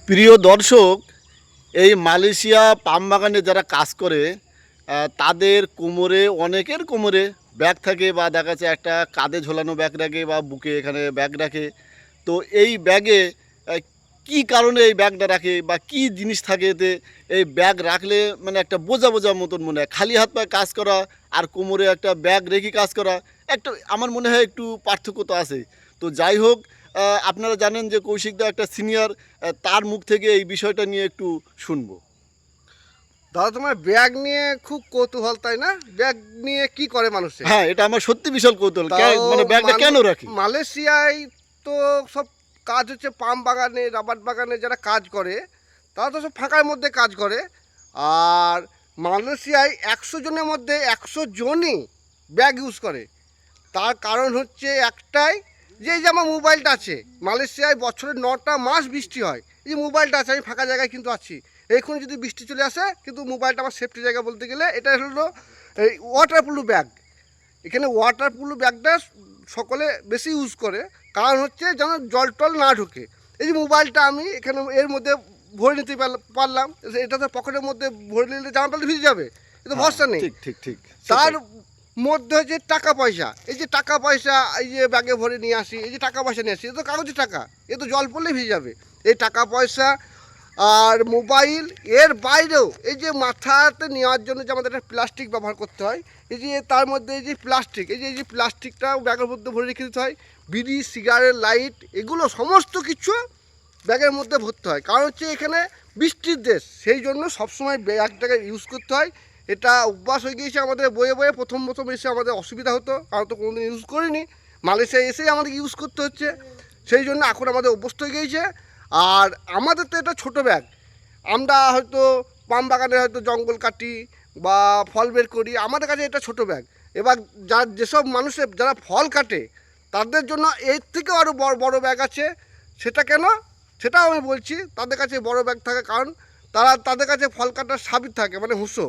প্রিয় দর্শক, এই মালয়েশিয়া পাম বাগানে যারা কাজ করে তাদের কোমরে, অনেকের কোমরে ব্যাগ থাকে, বা দেখা যাচ্ছে একটা কাঁধে ঝোলানো ব্যাগ রাখে বা বুকে এখানে ব্যাগ রাখে। তো এই ব্যাগে কি কারণে এই ব্যাগটা রাখে বা কি জিনিস থাকে এতে? এই ব্যাগ রাখলে মানে একটা বোঝা বোঝা মতন মনে হয়, খালি হাত পায়ে কাজ করা আর কোমরে একটা ব্যাগ রেখে কাজ করা, একটা আমার মনে হয় একটু পার্থক্য তো আছে। তো যাই হোক, আপনারা জানেন যে কৌশিকদা একটা সিনিয়র, তার মুখ থেকে এই বিষয়টা নিয়ে একটু শুনবো। দাদা, তোমার ব্যাগ নিয়ে খুব কৌতূহল, তাই না? ব্যাগ নিয়ে কি করে মানুষে? হ্যাঁ, এটা আমার সত্যি বিশাল কৌতূহল, তাও মানে ব্যাগটা কেন রাখি। মালয়েশিয়ায় তো সব কাজ হচ্ছে পাম বাগানে, রাবার বাগানে যারা কাজ করে তারা তো সব ফাঁকার মধ্যে কাজ করে। আর মালয়েশিয়ায় 100 জনের মধ্যে 100 জনই ব্যাগ ইউজ করে। তার কারণ হচ্ছে একটাই, যে এই যে আমার মোবাইলটা আছে, মালয়েশিয়ায় বছরে 9টা মাস বৃষ্টি হয়। এই যে মোবাইলটা আছে, আমি ফাঁকা জায়গায় কিন্তু আছি, এখন যদি বৃষ্টি চলে আসে কিন্তু মোবাইলটা আমার সেফটি জায়গা বলতে গেলে এটা হলো এই ওয়াটারপ্রুফ ব্যাগ। এখানে ওয়াটারপ্রুফ ব্যাগটা সকলে বেশি ইউজ করে, কারণ হচ্ছে যেন জল টল না ঢোকে। এই যে মোবাইলটা আমি এখানে এর মধ্যে ভরে নিতে পারলাম, এটা তো পকেটের মধ্যে ভরে নিলে জামা প্যান্ট ভিজে যাবে, এটা ভরসা নেই। ঠিক ঠিক ঠিক। তার মধ্যে হচ্ছে টাকা পয়সা, এই যে টাকা পয়সা এই যে ব্যাগে ভরে নিয়ে আসি, এই যে টাকা পয়সা নিয়ে আসি, এ তো কাগজের টাকা, এ তো জল পড়লেই ভিজে যাবে। এই টাকা পয়সা আর মোবাইল, এর বাইরেও এই যে মাথাতে নেওয়ার জন্য যে আমাদের একটা প্লাস্টিক ব্যবহার করতে হয়, এই যে তার মধ্যে এই যে প্লাস্টিক, এই যে প্লাস্টিকটা ব্যাগের মধ্যে ভরে রেখে দিতে হয়। বিড়ি, সিগারেট, লাইট, এগুলো সমস্ত কিছু ব্যাগের মধ্যে ভরতে হয়। কারণ হচ্ছে এখানে বৃষ্টির দেশ, সেই জন্য সবসময় ব্যাগটাকে ইউজ করতে হয়। এটা অভ্যাস হয়ে গিয়েছে আমাদের, বয়ে বয়ে প্রথম প্রথম এসে আমাদের অসুবিধা হতো, কারণ তো কোনোদিন ইউজ করিনি, মালয়েশিয়া এসেই আমাদের ইউজ করতে হচ্ছে, সেই জন্য এখন আমাদের অভ্যস্ত হয়ে গিয়েছে। আর আমাদের তো এটা ছোটো ব্যাগ, আমরা হয়তো পাম বাগানে হয়তো জঙ্গল কাটি বা ফল বের করি, আমাদের কাছে এটা ছোটো ব্যাগ। এবার যেসব মানুষের যারা ফল কাটে তাদের জন্য এর থেকেও আরও বড় বড় ব্যাগ আছে। সেটা কেন, সেটাও আমি বলছি। তাদের কাছে বড় ব্যাগ থাকে কারণ তাদের কাছে ফল কাটার সাবির থাকে, মানে হুঁসো,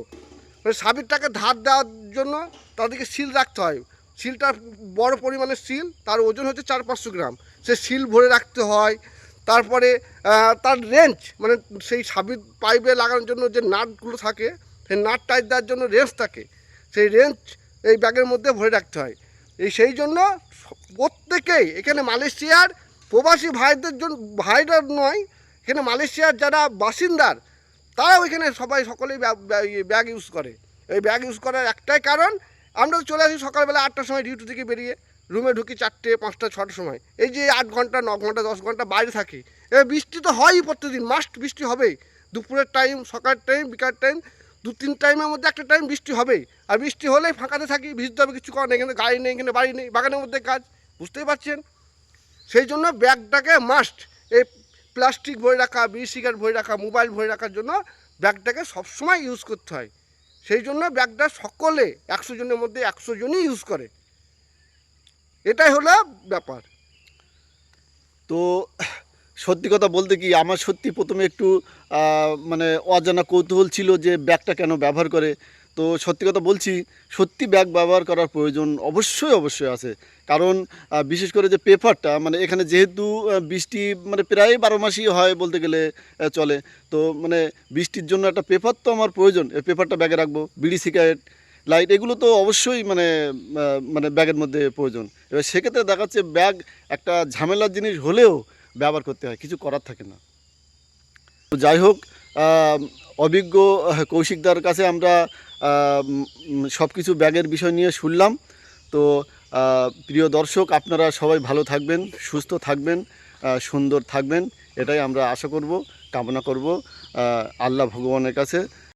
মানে সাবিরটাকে ধার দেওয়ার জন্য তাদেরকে সিল রাখতে হয়। সিলটা বড় পরিমাণের সিল, তার ওজন হচ্ছে 400-500 গ্রাম, সে সিল ভরে রাখতে হয়। তারপরে তার রেঞ্জ, মানে সেই সাবির পাইপে লাগানোর জন্য যে নাটগুলো থাকে, সেই নাট টাইট দেওয়ার জন্য রেঞ্জ থাকে, সেই রেঞ্জ এই ব্যাগের মধ্যে ভরে রাখতে হয়। সেই জন্য প্রত্যেকেই এখানে মালয়েশিয়ার প্রবাসী ভাইদের জন্য, ভাইরা নয়, এখানে মালয়েশিয়ার যারা বাসিন্দার তারাও এখানে সকলেই ব্যাগ ইউজ করে। এই ব্যাগ ইউজ করার একটাই কারণ, আমরা তো চলে আসি সকালবেলা 8টার সময় ডিউটি থেকে বেরিয়ে, রুমে ঢুকি 4টে, 5টা, 6টার সময়। এই যে 8 ঘন্টা, 9 ঘন্টা, 10 ঘন্টা বাইরে থাকি, এবার বৃষ্টি তো হয়ই প্রত্যেকদিন, মাস্ট বৃষ্টি হবেই। দুপুরের টাইম, সকালের টাইম, বিকাল টাইম, 2-3 টাইমের মধ্যে একটা টাইম বৃষ্টি হবেই। আর বৃষ্টি হলেই ফাঁকাতে থাকি, ভিজতে হবে, কিছু করার নেই, এখানে গাড়ি নেই, এখানে বাড়ি নেই, বাগানের মধ্যে কাজ, বুঝতেই পারছেন। সেই জন্য ব্যাগটাকে মাস্ট, এই প্লাস্টিক ভরে রাখা, বিড়ি সিগারেট ভরে রাখা, মোবাইল ভরে রাখার জন্য ব্যাগটাকে সবসময় ইউজ করতে হয়। সেই জন্য ব্যাগটা সকলে 100 জনের মধ্যে 100 জনই ইউজ করে, এটাই হলো ব্যাপার। তো সত্যি কথা বলতে কি, আমার সত্যি প্রথমে একটু মানে অজানা কৌতূহল ছিল যে ব্যাগটা কেন ব্যবহার করে। তো সত্যি কথা বলছি, সত্যি ব্যাগ ব্যবহার করার প্রয়োজন অবশ্যই অবশ্যই আছে। কারণ বিশেষ করে যে পেপারটা, মানে এখানে যেহেতু বৃষ্টি মানে প্রায় 12 মাসই হয় বলতে গেলে চলে। তো মানে বৃষ্টির জন্য একটা পেপার তো আমার প্রয়োজন, এই পেপারটা ব্যাগে রাখবো। বিড়ি, সিগারেট, লাইট, এগুলো তো অবশ্যই মানে মানে ব্যাগের মধ্যে প্রয়োজন। এবার সেক্ষেত্রে দেখা যাচ্ছে ব্যাগ একটা ঝামেলার জিনিস হলেও ব্যবহার করতে হয়, কিছু করার থাকে না। তো যাই হোক, অভিজ্ঞ কৌশিকদার কাছে আমরা সব কিছু ব্যাগের বিষয় নিয়ে শুনলাম। তো প্রিয় দর্শক, আপনারা সবাই ভালো থাকবেন, সুস্থ থাকবেন, সুন্দর থাকবেন, এটাই আমরা আশা করব, কামনা করব আল্লাহ ভগবানের কাছে।